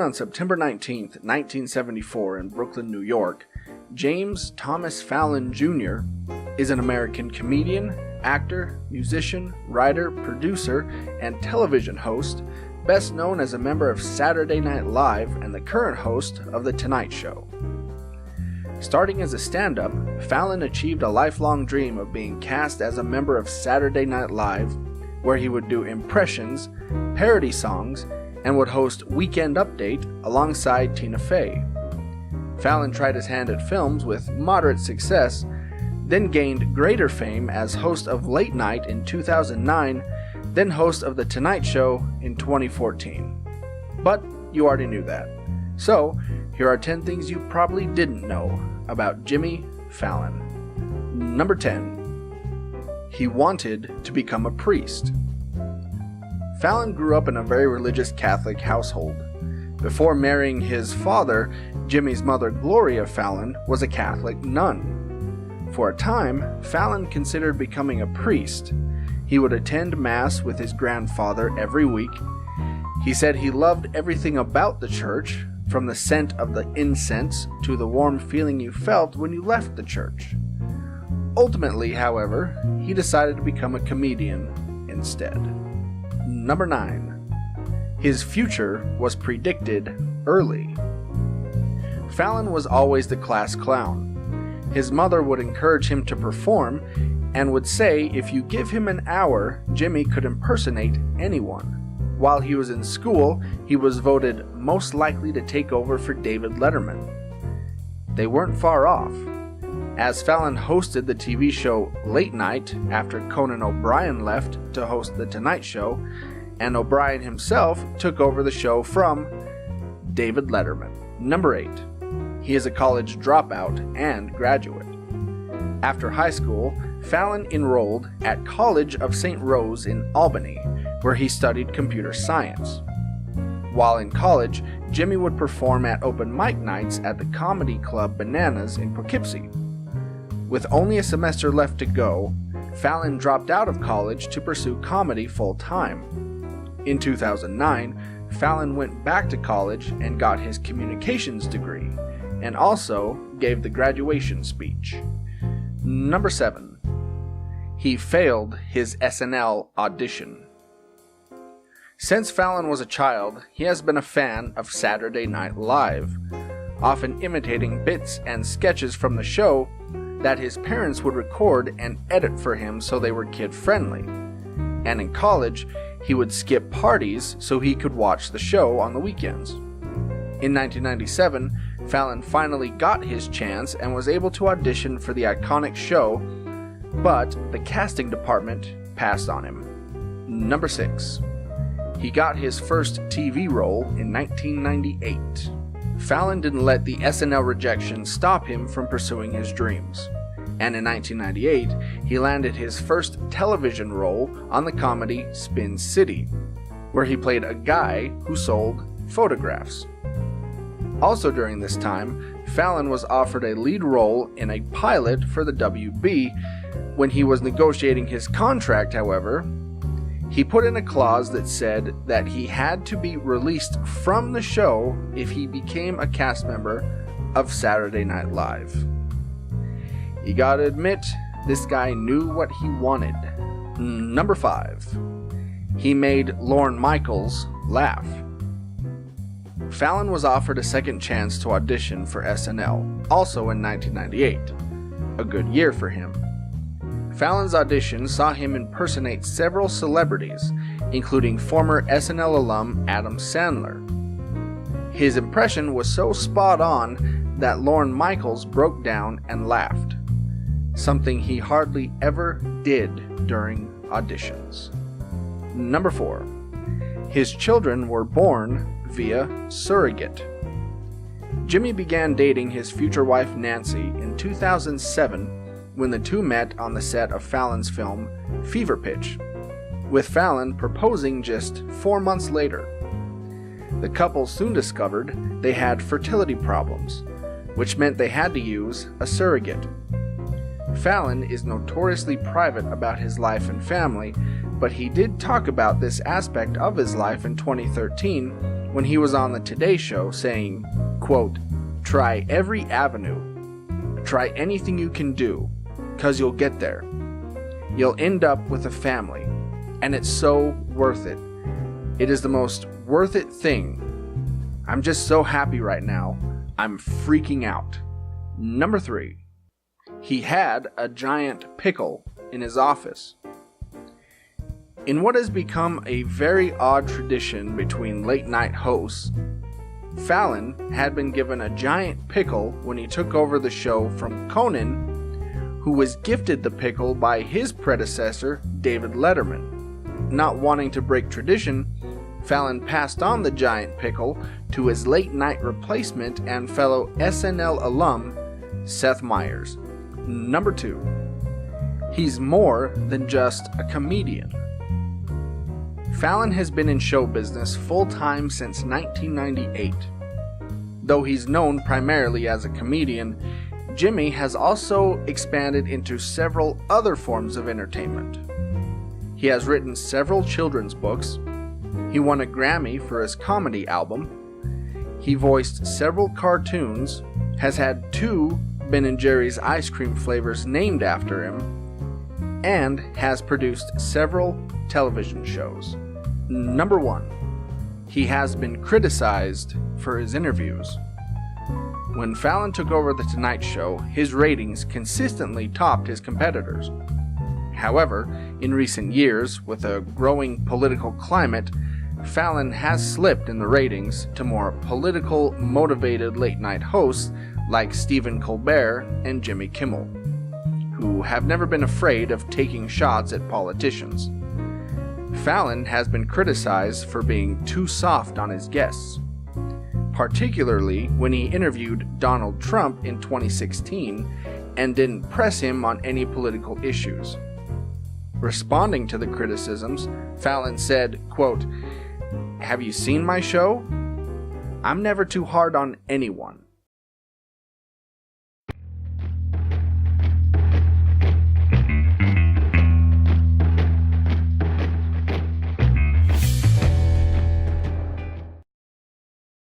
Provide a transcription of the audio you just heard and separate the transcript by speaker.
Speaker 1: on September 19, 1974 in Brooklyn, New York, James Thomas Fallon Jr. is an American comedian, actor, musician, writer, producer, and television host, best known as a member of Saturday Night Live and the current host of The Tonight Show. Starting as a stand-up, Fallon achieved a lifelong dream of being cast as a member of Saturday Night Live, where he would do impressions, parody songs, and would host Weekend Update alongside Tina Fey. Fallon tried his hand at films with moderate success, then gained greater fame as host of Late Night in 2009, then host of The Tonight Show in 2014. But you already knew that. So, here are 10 things you probably didn't know about Jimmy Fallon. Number 10. He wanted to become a priest. Fallon grew up in a very religious Catholic household. Before marrying his father, Jimmy's mother, Gloria Fallon, was a Catholic nun. For a time, Fallon considered becoming a priest. He would attend Mass with his grandfather every week. He said he loved everything about the church, from the scent of the incense to the warm feeling you felt when you left the church. Ultimately, however, he decided to become a comedian instead. Number 9. His future was predicted early. Fallon was always the class clown. His mother would encourage him to perform and would say if you give him an hour, Jimmy could impersonate anyone. While he was in school, he was voted most likely to take over for David Letterman. They weren't far off, as Fallon hosted the TV show Late Night after Conan O'Brien left to host The Tonight Show, and O'Brien himself took over the show from David Letterman. Number 8. He is a college dropout and graduate. After high school, Fallon enrolled at College of St. Rose in Albany, where he studied computer science. While in college, Jimmy would perform at open mic nights at the comedy club Bananas in Poughkeepsie. With only a semester left to go, Fallon dropped out of college to pursue comedy full-time. In 2009, Fallon went back to college and got his communications degree, and also gave the graduation speech. Number 7. He failed his SNL audition. Since Fallon was a child, he has been a fan of Saturday Night Live, often imitating bits and sketches from the show that his parents would record and edit for him so they were kid-friendly. And in college, he would skip parties so he could watch the show on the weekends. In 1997, Fallon finally got his chance and was able to audition for the iconic show, but the casting department passed on him. Number 6. He got his first TV role in 1998. Fallon didn't let the SNL rejection stop him from pursuing his dreams. And in 1998, he landed his first television role on the comedy Spin City, where he played a guy who sold photographs. Also during this time, Fallon was offered a lead role in a pilot for the WB. When he was negotiating his contract, however, he put in a clause that said that he had to be released from the show if he became a cast member of Saturday Night Live. You gotta admit, this guy knew what he wanted. Number 5. He made Lorne Michaels laugh. Fallon was offered a second chance to audition for SNL, also in 1998. A good year for him. Fallon's audition saw him impersonate several celebrities, including former SNL alum Adam Sandler. His impression was so spot on that Lorne Michaels broke down and laughed, something he hardly ever did during auditions. Number 4. His children were born via surrogate. Jimmy began dating his future wife Nancy in 2007 when the two met on the set of Fallon's film Fever Pitch, with Fallon proposing just 4 months later. The couple soon discovered they had fertility problems, which meant they had to use a surrogate. Fallon is notoriously private about his life and family, but he did talk about this aspect of his life in 2013 when he was on the Today Show saying, quote, "Try every avenue. Try anything you can do, 'cause you'll get there. You'll end up with a family, and it's so worth it. It is the most worth it thing. I'm just so happy right now. I'm freaking out." Number 3. He had a giant pickle in his office. In what has become a very odd tradition between late-night hosts, Fallon had been given a giant pickle when he took over the show from Conan, who was gifted the pickle by his predecessor, David Letterman. Not wanting to break tradition, Fallon passed on the giant pickle to his late-night replacement and fellow SNL alum, Seth Meyers. Number 2. He's more than just a comedian. Fallon has been in show business full-time since 1998. Though he's known primarily as a comedian, Jimmy has also expanded into several other forms of entertainment. He has written several children's books. He won a Grammy for his comedy album. He voiced several cartoons, has had 2 Ben & Jerry's ice cream flavors named after him, and has produced several television shows. Number 1. He has been criticized for his interviews. When Fallon took over The Tonight Show, his ratings consistently topped his competitors. However, in recent years, with a growing political climate, Fallon has slipped in the ratings to more political, motivated late-night hosts like Stephen Colbert and Jimmy Kimmel, who have never been afraid of taking shots at politicians. Fallon has been criticized for being too soft on his guests, particularly when he interviewed Donald Trump in 2016 and didn't press him on any political issues. Responding to the criticisms, Fallon said, quote, "Have you seen my show? I'm never too hard on anyone.